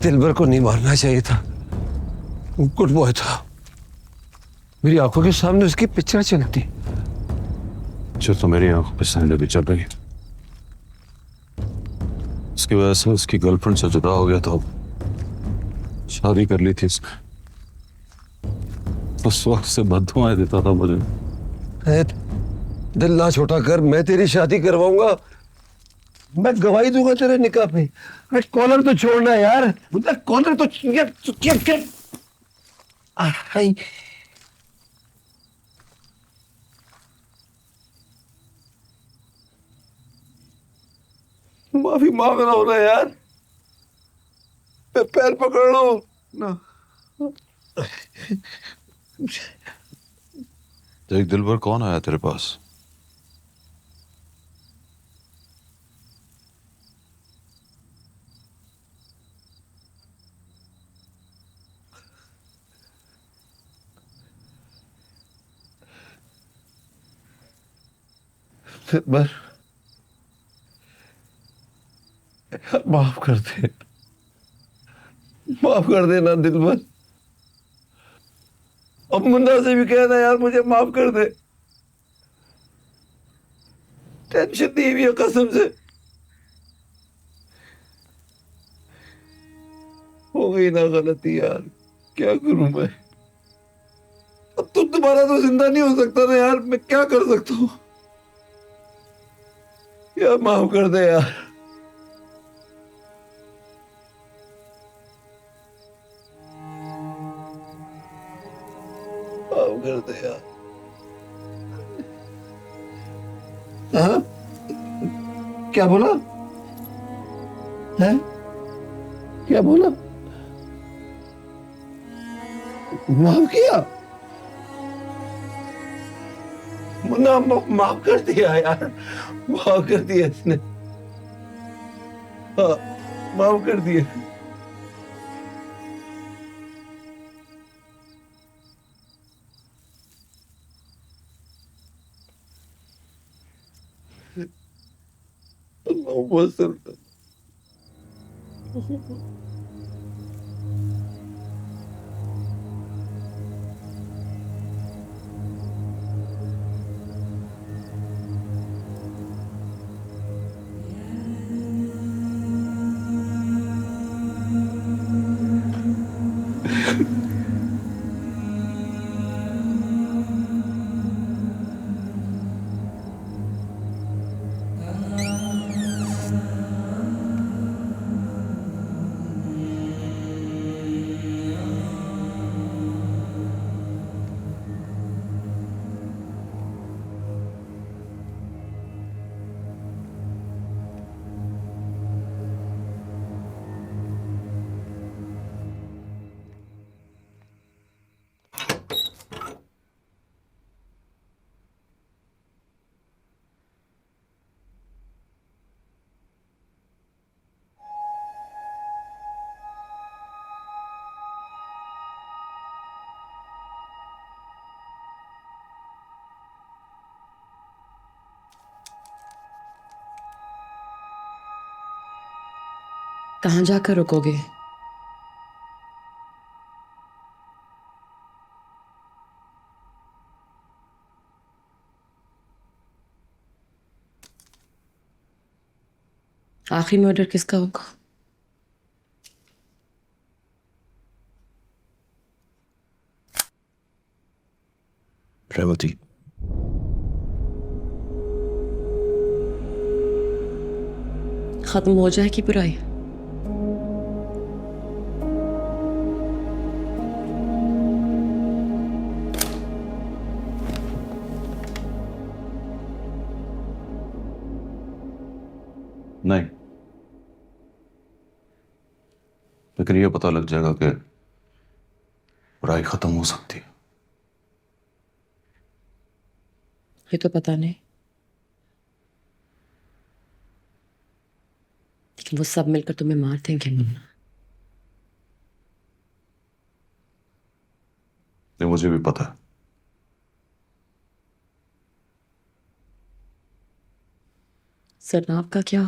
दिलबर को नहीं मारना चाहिए था। गुड बॉय था। मेरी आंखों के सामने उसकी पिक्चर चलती। जो तो मेरी आंखों पे सामने भी चल रही है, उसकी वजह से उसकी गर्लफ्रेंड से जुदा हो गया तो शादी कर ली थी उसने। उस वक्त से बददुआएं देता था मुझे। दिल ना छोटा कर, मैं तेरी शादी करवाऊंगा। मैं गवाही दूंगा तेरे निकाह पे। अरे कॉलर तो छोड़ना यार, मतलब कॉलर तो क्या माफी मांग रहा हूं ना यार, मैं पैर पकड़ लो ना। देख दिलबर, कौन आया तेरे पास? दिलबर, माफ कर दे, माफ कर देना दिलबर। अब मुन्ना से भी कहना यार, मुझे माफ कर दे। टेंशन दी हुई है कसम से। हो गई ना गलती यार, क्या करूं मैं। अब तुम दोबारा तो जिंदा नहीं हो सकता ना यार, मैं क्या कर सकता हूँ। यार माफ कर दे यार, माफ कर दे यार। हाँ, क्या बोला है? क्या बोला? माफ किया? मुन्ना माफ कर दिया यार, माफ कर दिया इसने। हाँ, माफ कर दिया। अल्लाह वसल्लम। कहाँ जाकर रुकोगे? आखिरी मर्डर किसका होगा? रेवती। खत्म हो जाए कि बुराई? नहीं, लेकिन ये पता लग जाएगा कि बुराई खत्म हो सकती है। ये तो पता नहीं, लेकिन वो सब मिलकर तुम्हें मार देंगे मुन्ना। ये मुझे भी पता है। सरनाब का क्या?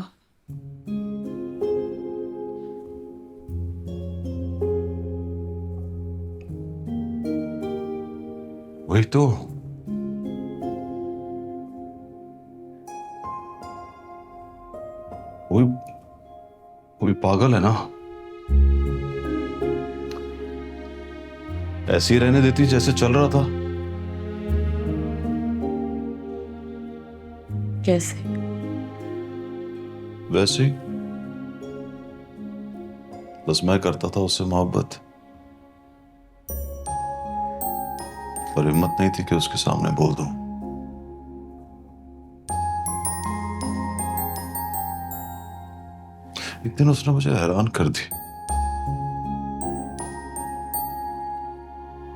वही तो। वो भी वो भी पागल है ना। ऐसे ही रहने देती जैसे चल रहा था। कैसे? वैसे ही। बस मैं करता था उससे मोहब्बत, पर हिम्मत नहीं थी कि उसके सामने बोल दूं। एक दिन उसने मुझे हैरान कर दी।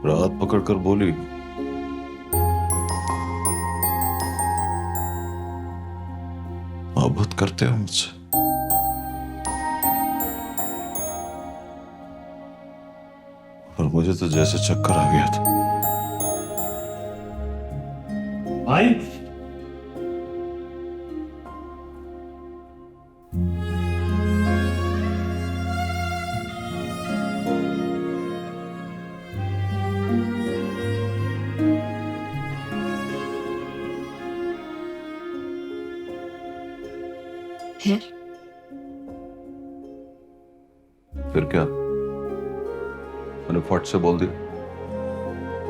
रात पकड़कर बोली, मोहब्बत करते हो मुझसे? और मुझे तो जैसे चक्कर आ गया था। भाई है? फिर क्या, मैंने फट से बोल दिया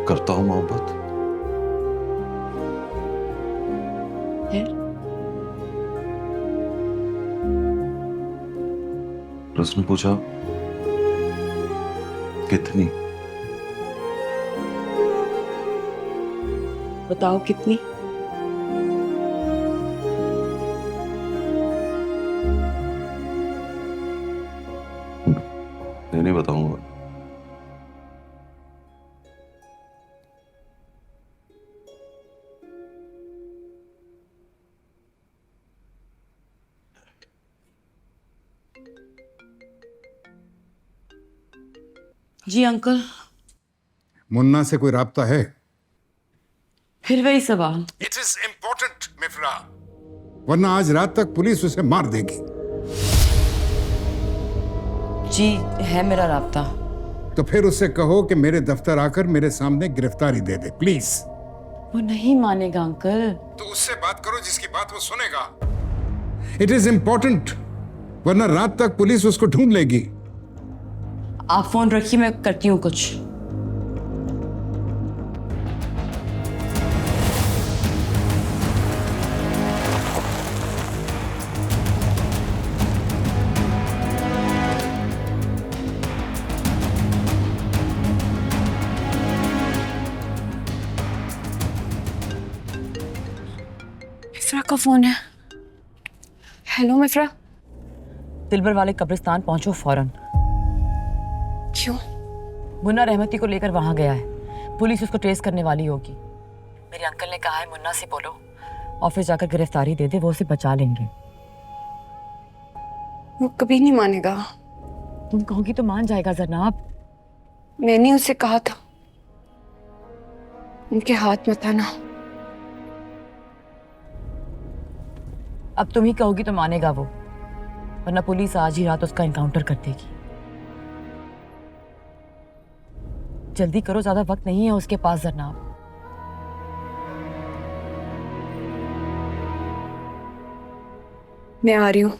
करता हूं मोहब्बत। है? उसने पूछा कितनी। बताओ कितनी? मैं नहीं बताऊंगा। जी अंकल। मुन्ना से कोई राब्ता है? फिर वही सवाल। इट इज इंपॉर्टेंट मिफ्रा, वरना आज रात तक पुलिस उसे मार देगी। जी है मेरा राब्ता। तो फिर उससे कहो कि मेरे दफ्तर आकर मेरे सामने गिरफ्तारी दे दे प्लीज। वो नहीं मानेगा अंकल। तो उससे बात करो जिसकी बात वो सुनेगा। इट इज इंपॉर्टेंट, वरना रात तक पुलिस उसको ढूंढ लेगी। आप फोन रखिए, मैं करती हूँ कुछ। मिफ्रा का फोन है। हेलो मिफ्रा। दिलबर वाले कब्रिस्तान पहुंचो फौरन। क्यों? मुन्ना रहमती को लेकर वहां गया है। पुलिस उसको ट्रेस करने वाली होगी। मेरे अंकल ने कहा है मुन्ना से बोलो ऑफिस जाकर गिरफ्तारी दे दे, वो उसे बचा लेंगे। वो कभी नहीं मानेगा। तुम कहोगी तो मान जाएगा जनाब। मैंने उसे कहा था उनके हाथ मत आना। अब तुम ही कहोगी तो मानेगा वो, वरना पुलिस आज ही रात उसका एनकाउंटर कर देगी। जल्दी करो, ज्यादा वक्त नहीं है उसके पास जनाब। मैं आ रही हूँ।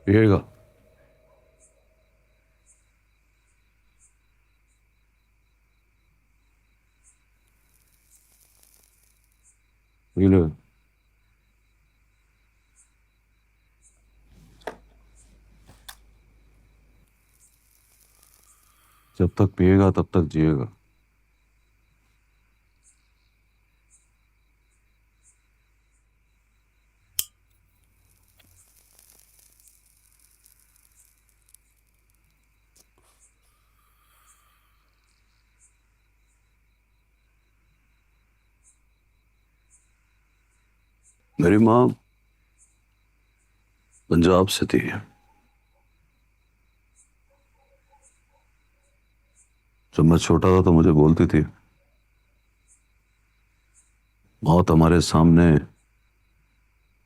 पिएगा? P low. जब तक पिएगा तब तक जिएगा। मेरी माँ पंजाब से थी। जब मैं छोटा था तो मुझे बोलती थी, मौत हमारे सामने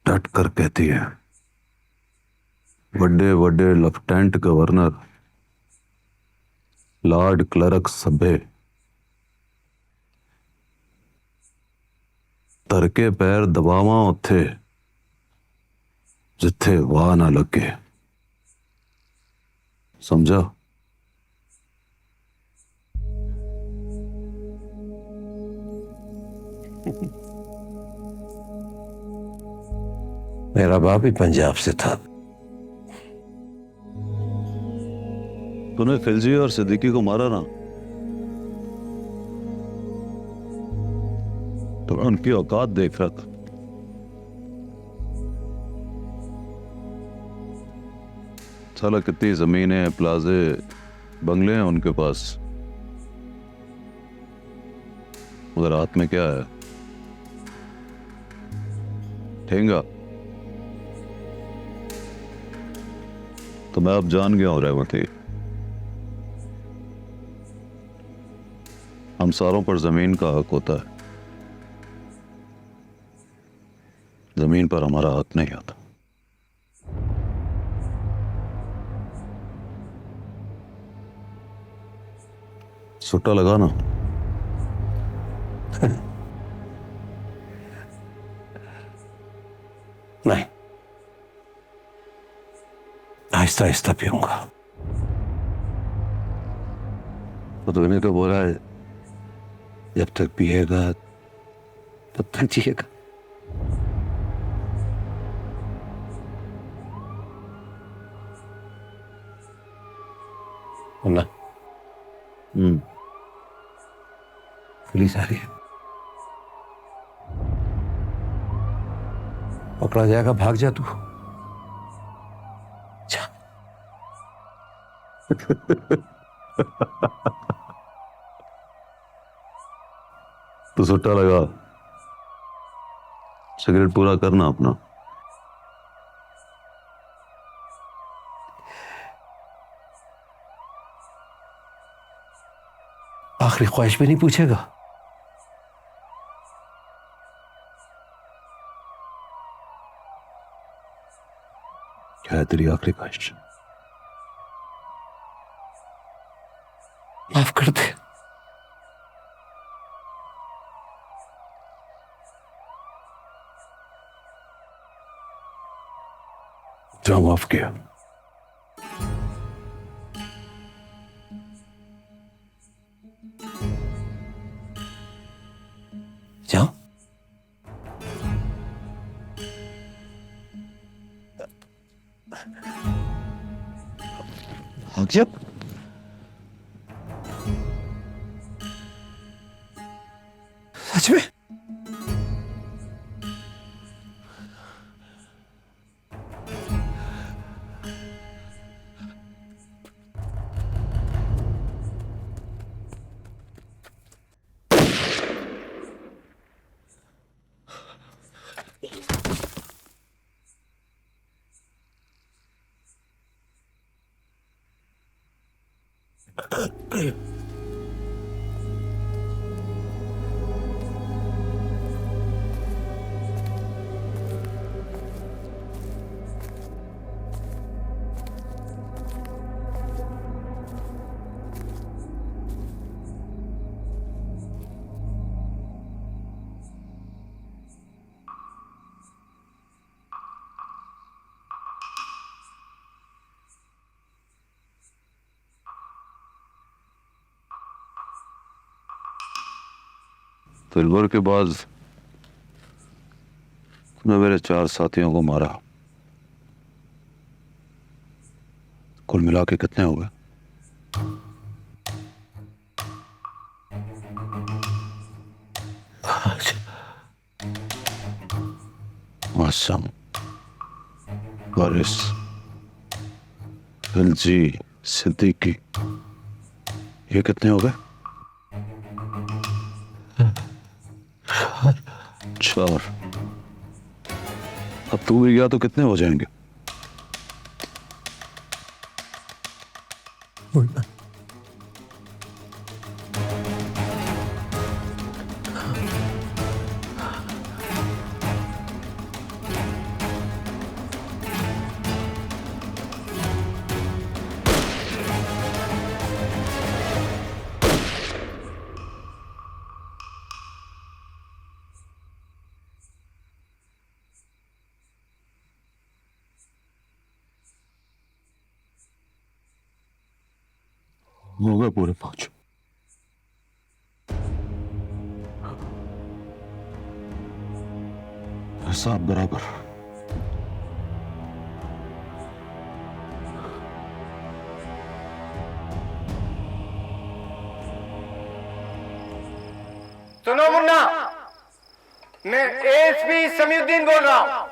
डट कर कहती है, बड़े बड़े लेफ्टिनेंट गवर्नर लॉर्ड क्लर्क सभे तरके पैर दबावा उत्थे जिथे वाह ना लगे। समझा? मेरा बाप भी पंजाब से था। तूने खिलजी और सिद्दीकी को मारा ना, तो मैं उनकी औकात देख रहा था। साला कितनी जमीनें, प्लाजे, बंगले हैं उनके पास, उधर हाथ में क्या है? ठेंगा। तो मैं अब जान गया हूं रहमती, हम सारों पर जमीन का हक होता है, जमीन पर हमारा हक नहीं आता। सुट्टा लगा ना। नहीं, आहिस्ता आहिस्ता पीऊंगा। तो तूने तो बोला है जब तक पिएगा तब तक जिएगा। ना पुलिस आ रही है, पकड़ा जाएगा, भाग जा तू। जा। तो सुट्टा लगा, सिगरेट पूरा करना अपना। आखिरी ख्वाहिश भी नहीं पूछेगा? क्या है तेरी आखिरी ख्वाहिश? माफ कर दे। जा, माफ किया। जा। भाग जा। सच में? दिलबर के बाद तुमने मेरे 4 साथियों को मारा। कुल मिला के कितने हो गए? आसम, वारिस, खिलजी, सिद्दीकी, ये कितने हो गए? 4। तू भी गया तो कितने हो जाएंगे? हो गए पूरे 5। हिसाब बराबर। सुनो मुन्ना, मैं एएसपी समीउद्दीन बोल रहा हूं।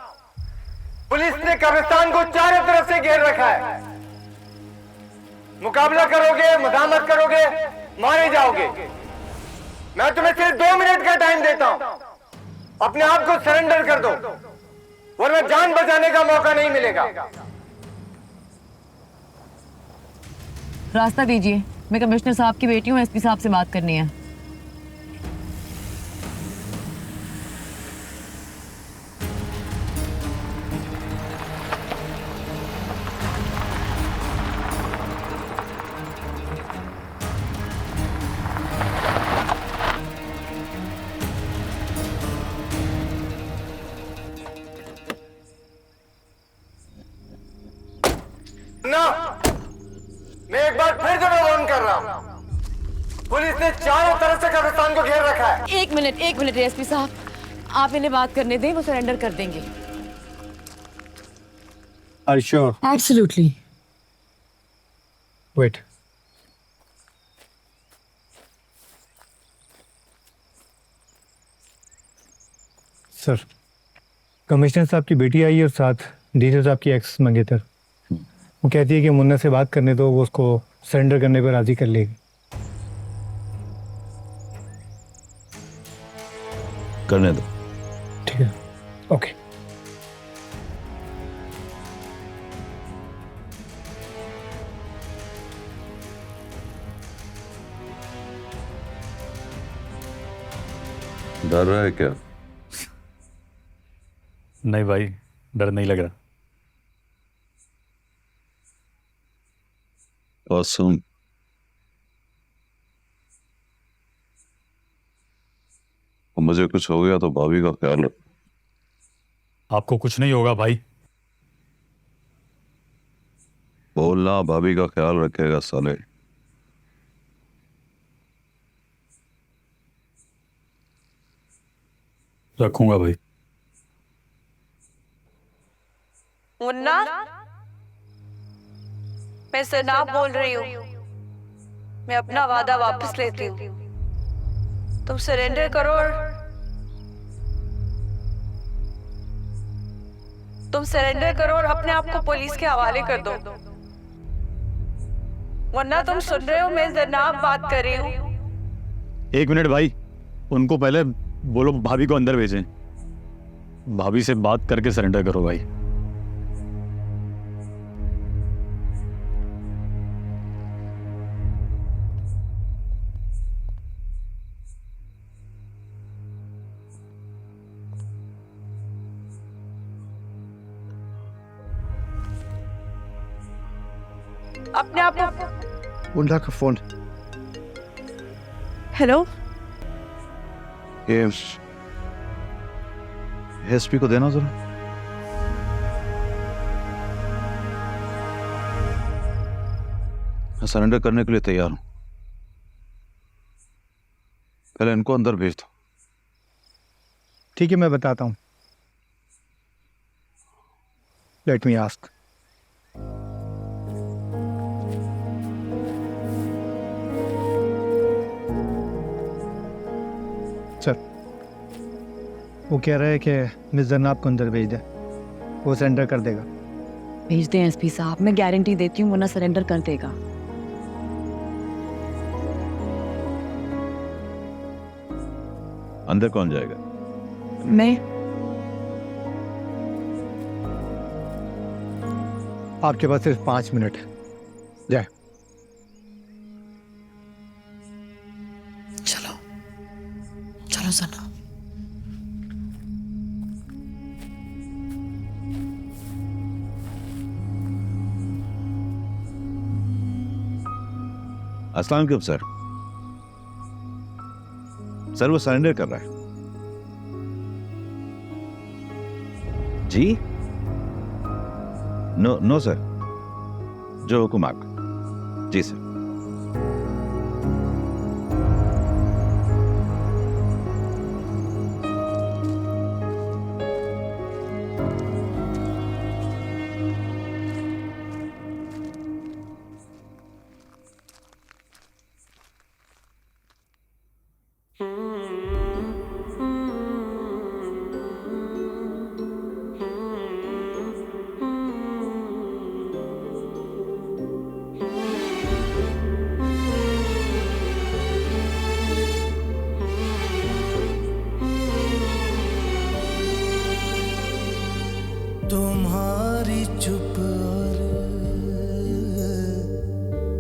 पुलिस ने कब्रिस्तान को चारों तरफ से घेर रखा है। मुकाबला करोगे, मदामत करोगे, मारे जाओगे। मैं तुम्हें सिर्फ 2 मिनट का टाइम देता हूं। अपने आप को सरेंडर कर दो, वरना जान बचाने का मौका नहीं मिलेगा। रास्ता दीजिए, मैं कमिश्नर साहब की बेटी हूँ, एसपी साहब से बात करनी है। ना, मैं एक बार फिर तुम्हें वार्न कर रहा हूं। पुलिस ने चारों तरफ से कब्रिस्तान को घेर रखा है। एक मिनट एसपी साहब, आप इन्हें बात करने दें, वो सरेंडर कर देंगे। Are you sure? Absolutely. Wait. Sir, commissioner साहब की बेटी आई और साथ डीसी साहब की एक्स मंगेतर। वो कहती है कि मुन्ना से बात करने दो, वो उसको सरेंडर करने पर राजी कर लेगी। करने दो। ठीक है, ओके। डर रहा है क्या? नहीं भाई, डर नहीं लग रहा। और सुन, मुझे कुछ हो गया तो भाभी का ख्याल रख। आपको कुछ नहीं होगा भाई। बोलना, भाभी का ख्याल रखेगा साले। रखूंगा भाई। मुन्ना, मैं सनाब बोल रही हूँ। मैं अपना वादा वापस लेती हूँ। तुम सरेंडर करो और अपने आप को पुलिस के हवाले कर दो, वरना तुम सुन रहे हो, मैं जनाब बात कर रही हूँ। एक मिनट भाई, उनको पहले बोलो भाभी को अंदर भेजें। भाभी से बात करके सरेंडर करो भाई। अपने आप को। मुन्ना का फोन। हेलो, ये एसपी को देना जरा। मैं सरेंडर करने के लिए तैयार हूं। पहले इनको अंदर भेज दो। ठीक है, मैं बताता हूँ। Let me ask. सर, वो कह रहा है कि मिस जन्नाब को अंदर भेज दे, वो सरेंडर कर देगा। भेज दें एसपी साहब, मैं गारंटी देती हूँ मुन्ना सरेंडर कर देगा। अंदर कौन जाएगा? मैं आपके पास सिर्फ 5 मिनट है, जाए। चलो चलो सना। अस्सलाम वालेकुम सर। सर वो सरेंडर कर रहा है। जी नो नो सर, जो हुक्म आपका। जी सर। तुम्हारी चुप और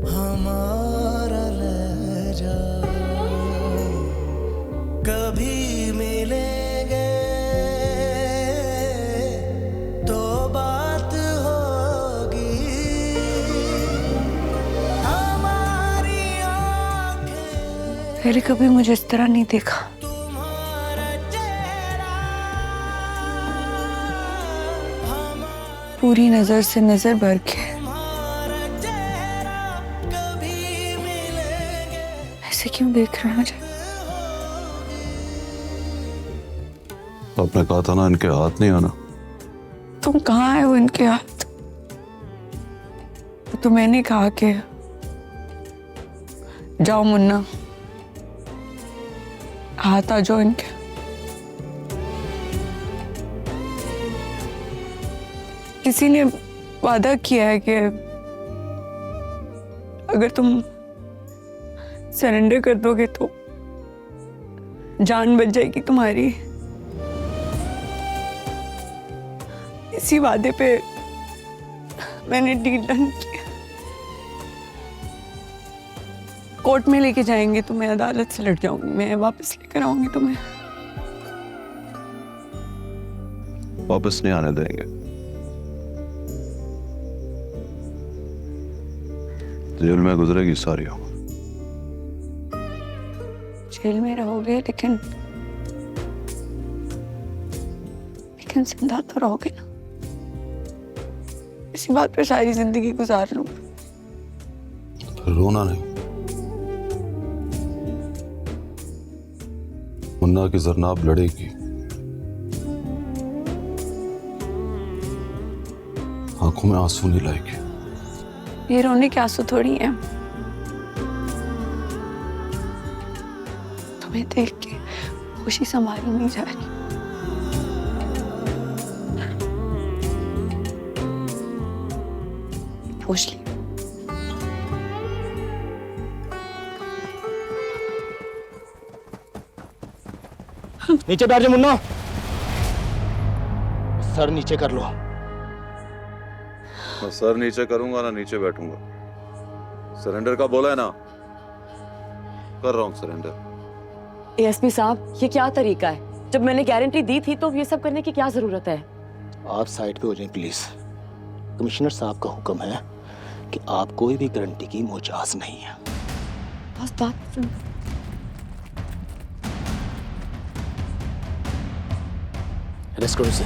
हमारा लहजा कभी मिलेंगे तो बात होगी। हमारी आंखें पहले कभी मुझे इस तरह नहीं देखा। पूरी नजर से नजर भर के ऐसे क्यों देख रहे हैं मुझे? आपने कहा था ना इनके हाथ नहीं आना। तुम कहाँ आए हो इनके हाथ? तो मैंने कहा कि जाओ मुन्ना, हाथ आ जाओ इनके। किसी ने वादा किया है कि अगर तुम सरेंडर कर दोगे तो जान बच जाएगी तुम्हारी। इसी वादे पे मैंने डील डन किया। कोर्ट में लेके जाएंगे तो मैं अदालत से लड़ जाऊंगी, मैं वापस लेकर आऊंगी तुम्हें। वापस नहीं आने देंगे। जेल में गुजरेगी सारी उम्र। जेल में रहोगे लेकिन जिंदा तो रहोगे ना। इसी बात पे सारी जिंदगी गुजार लूं। रोना नहीं। मुन्ना की जरनाब लड़ेगी। आंखों में आंसू नहीं लाएगी। ये रोने के आंसू थोड़ी हैं। तुम्हें देख के खुशी संभाली नहीं जा रही। पूछ ली। नीचे बैठ जा मुन्ना, सर नीचे कर लो। मैं सर नीचे करूंगा ना नीचे बैठूंगा। सरेंडर का बोला है ना, कर रहा हूं सरेंडर। एएसपी साहब, ये क्या तरीका है? जब मैंने गारंटी दी थी तो ये सब करने की क्या जरूरत है? आप साइड पे हो जाएं प्लीज। कमिश्नर साहब का हुक्म है कि आप कोई भी गारंटी की मोहताज नहीं है। बस बात सुन। अरेस्ट करो इसे।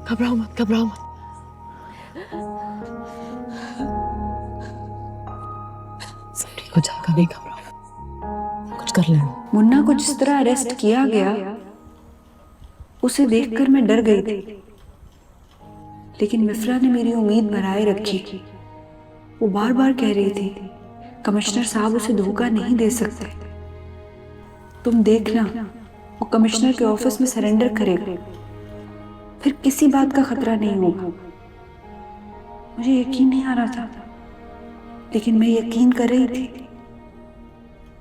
घबराओ मत, घबराओ मत। सब ठीक हो जाएगा, नहीं घबराओ, कुछ कर लेना। मुन्ना को जिस तरह अरेस्ट किया गया उसे देखकर मैं डर गई थी, लेकिन मिफ्रा ने मेरी उम्मीद बनाए रखी। वो बार बार कह रही थी कमिश्नर साहब उसे धोखा नहीं दे सकते। तुम देखना, वो कमिश्नर के ऑफिस में सरेंडर करेगा, फिर किसी बात का खतरा नहीं होगा। मुझे यकीन नहीं आ रहा था, लेकिन मैं यकीन कर रही थी।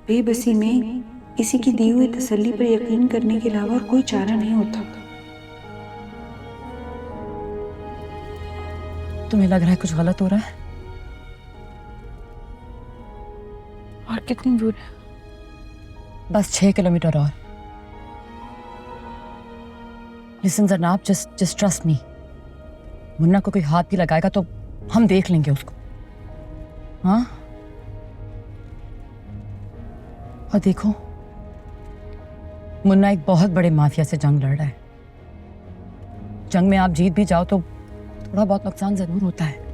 बेबसी में किसी की दी हुई तसल्ली पर यकीन करने के अलावा और कोई चारा नहीं होता। तुम्हें लग रहा है कुछ गलत हो रहा है? और कितनी दूर है? बस 6 किलोमीटर और। लिसन जनाब, जस्ट ट्रस्ट मी। मुन्ना को कोई हाथ भी लगाएगा तो हम देख लेंगे उसको। हाँ, और देखो, मुन्ना एक बहुत बड़े माफिया से जंग लड़ रहा है। जंग में आप जीत भी जाओ तो थोड़ा बहुत नुकसान जरूर होता है।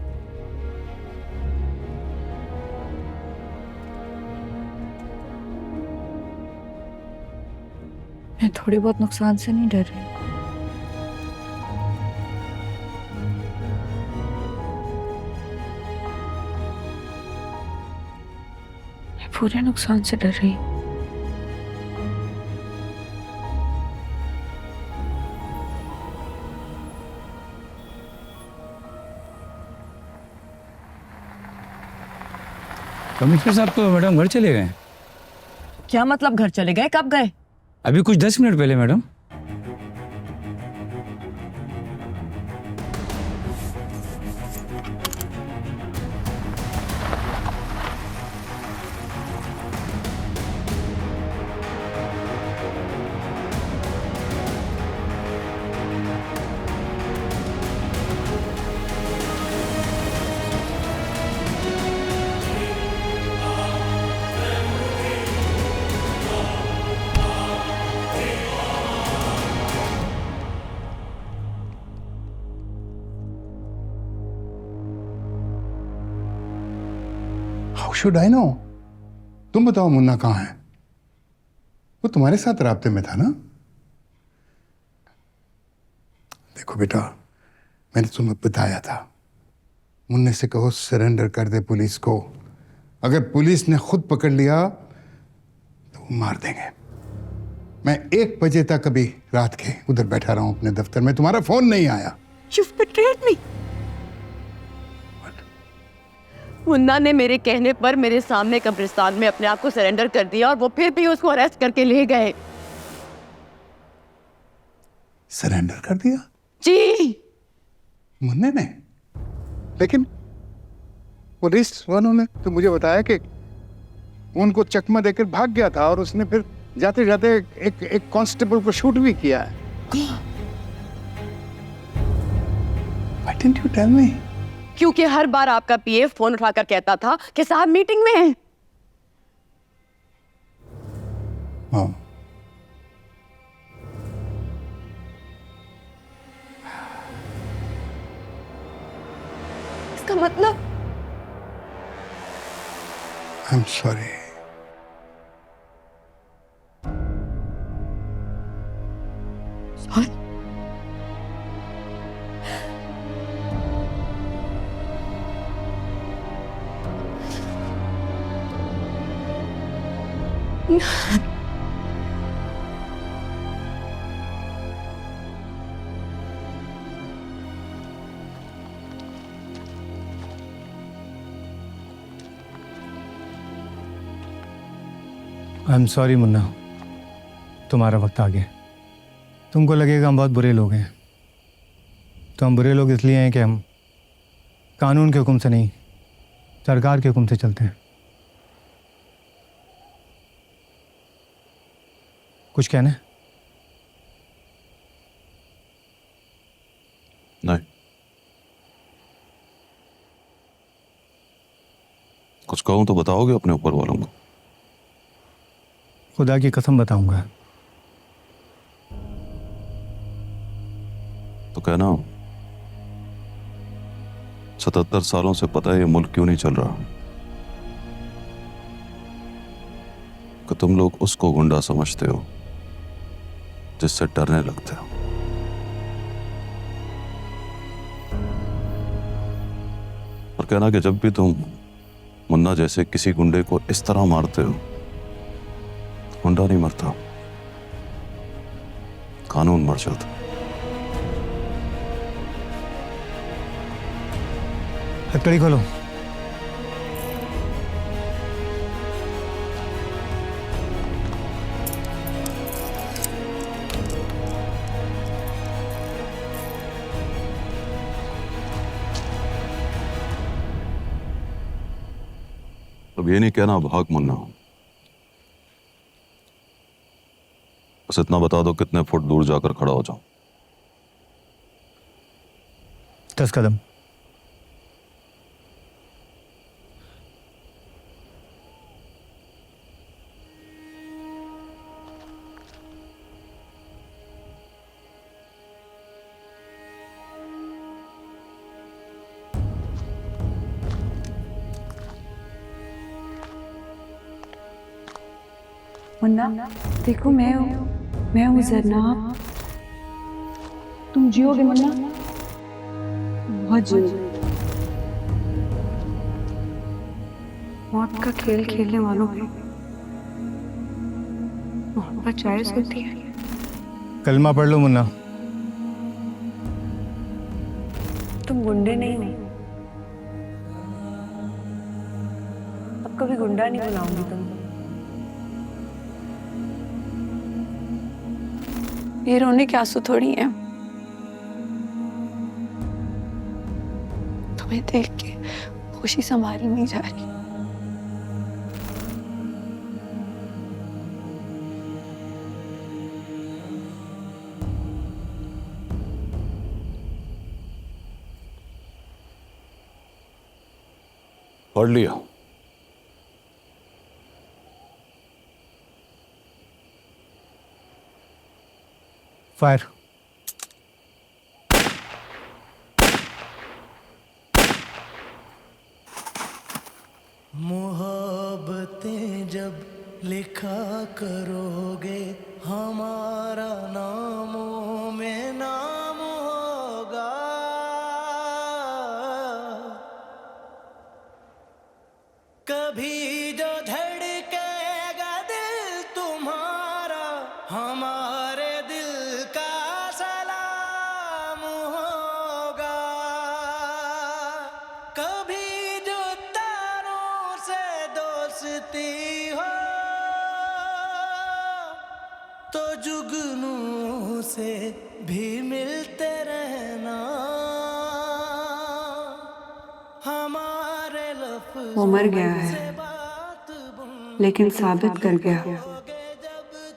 मैं थोड़े बहुत नुकसान से नहीं डर रही, मैं पूरे नुकसान से डर रही हूँ। कमिश्नर साहब तो मैडम घर चले गए। क्या मतलब घर चले गए? कब गए? अभी कुछ 10 मिनट पहले madam. How should I know? तुम बताओ मुन्ना कहाँ है? वो तुम्हारे साथ राब्ते में था ना? देखो बेटा, मैंने तुम्हें बताया था, मुन्ने से कहो सरेंडर कर दे पुलिस को। अगर पुलिस ने खुद पकड़ लिया तो वो मार देंगे। मैं 1 बजे तक अभी रात के उधर बैठा रहा हूं अपने दफ्तर में, तुम्हारा फोन नहीं आया। You've betrayed me. मुन्ना ने मेरे कहने पर मेरे सामने कब्रिस्तान में अपने आप को सरेंडर कर दिया और वो फिर भी उसको अरेस्ट करके ले गए। सरेंडर कर दिया? जी। मुन्ने ने? लेकिन पुलिस वालों ने तो मुझे बताया कि उनको चकमा देकर भाग गया था और उसने फिर जाते जाते एक कांस्टेबल को शूट भी किया है। Why didn't you tell me? क्योंकि हर बार आपका पीए फोन उठाकर कहता था कि साहब मीटिंग में हैं। हाँ। इसका मतलब I'm sorry. Sorry? I am sorry Munna, तुम्हारा वक्त आ गया। तुमको लगेगा हम बहुत बुरे लोग हैं, तो हम बुरे लोग इसलिए हैं कि हम कानून के हुक्म से नहीं, सरकार के हुक्म से चलते हैं। कुछ कहना है? नहीं, कुछ कहूं तो बताओगे अपने ऊपर वालों को? खुदा की कसम बताऊंगा। तो कहना, 77 सालों से पता है ये मुल्क क्यों नहीं चल रहा, कि तुम लोग उसको गुंडा समझते हो जिससे डरने लगते हो। और कहना कि जब भी तुम मुन्ना जैसे किसी गुंडे को इस तरह मारते हो, गुंडा नहीं मरता, कानून मर जाता। हथकड़ी खोलो। अब ये नहीं कहना भाग मुन्ना, बस इतना बता दो कितने फुट दूर जाकर खड़ा हो जाऊं। 10 कदम। मुन्ना देखो, मैं हूँ जरनाब। तुम जियोगे मुन्ना, बहुत जियोगे। मौत का खेल खेलने वालों में मोहब्बत जायज होती है। कलमा पढ़ लो मुन्ना। तुम गुंडे नहीं हो, अब कभी गुंडा नहीं बनाऊंगी तुमको। ये रोने के आंसू थोड़ी हैं। तुम्हें देख के खुशी संभाली नहीं जा रही। पढ़ लिया? फायर। मोहब्बतें जब लिखा करोगे, हमारा नामों में नाम होगा। कभी जो धड़केगा दिल तुम्हारा, हमारे दिल का सलाम होगा। कभी जो तारों से दोस्ती हो, तो जुगनू से भी मिलते रहना। हमारे लफ्ज़ वो मर गया है, लेकिन साबित कर गया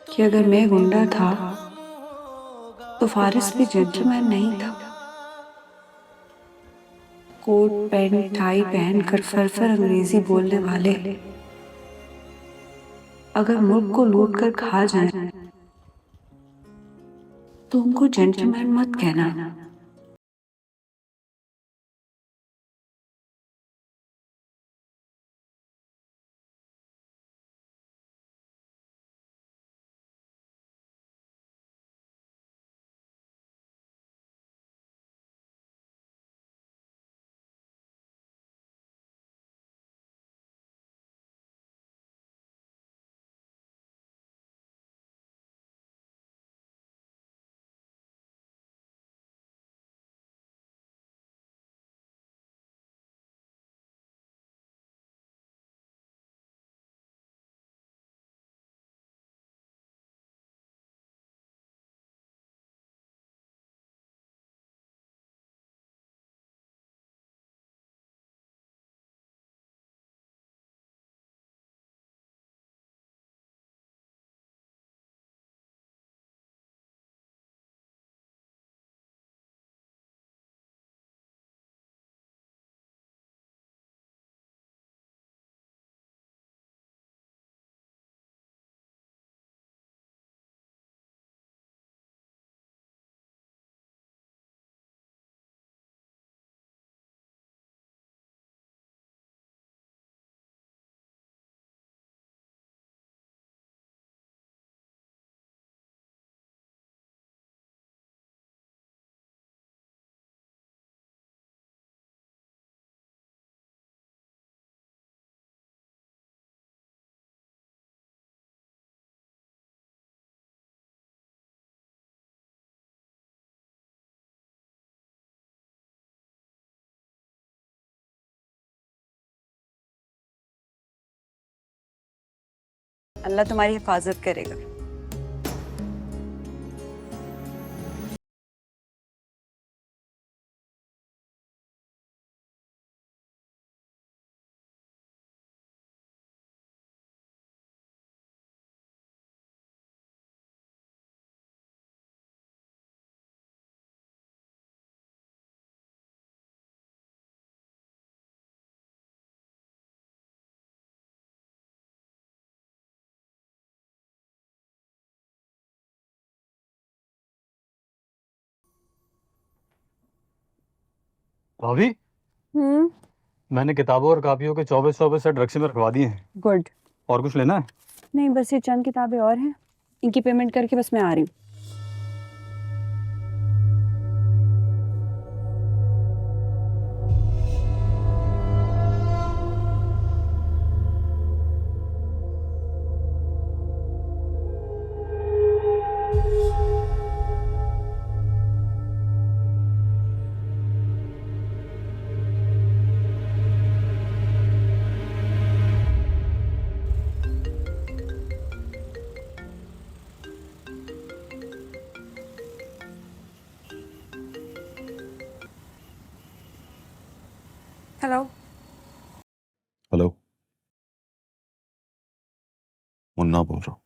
कि अगर मैं गुंडा था तो फारिस भी जेंटलमैन नहीं था। कोट पैंट टाई पहनकर फर अंग्रेजी बोलने वाले अगर मुल्क को लूट कर खा जाएं, तो उनको जेंटलमैन मत कहना। अल्लाह तुम्हारी हिफाजत करेगा। भाभी, मैंने किताबों और कापियों के 2400 सेट रक्शे में रखवा दिए हैं। गुड। और कुछ लेना है? नहीं, बस ये चंद किताबें और हैं, इनकी पेमेंट करके बस मैं आ रही हूँ। हेलो। हेलो, मुन्ना बोल रहा हूँ।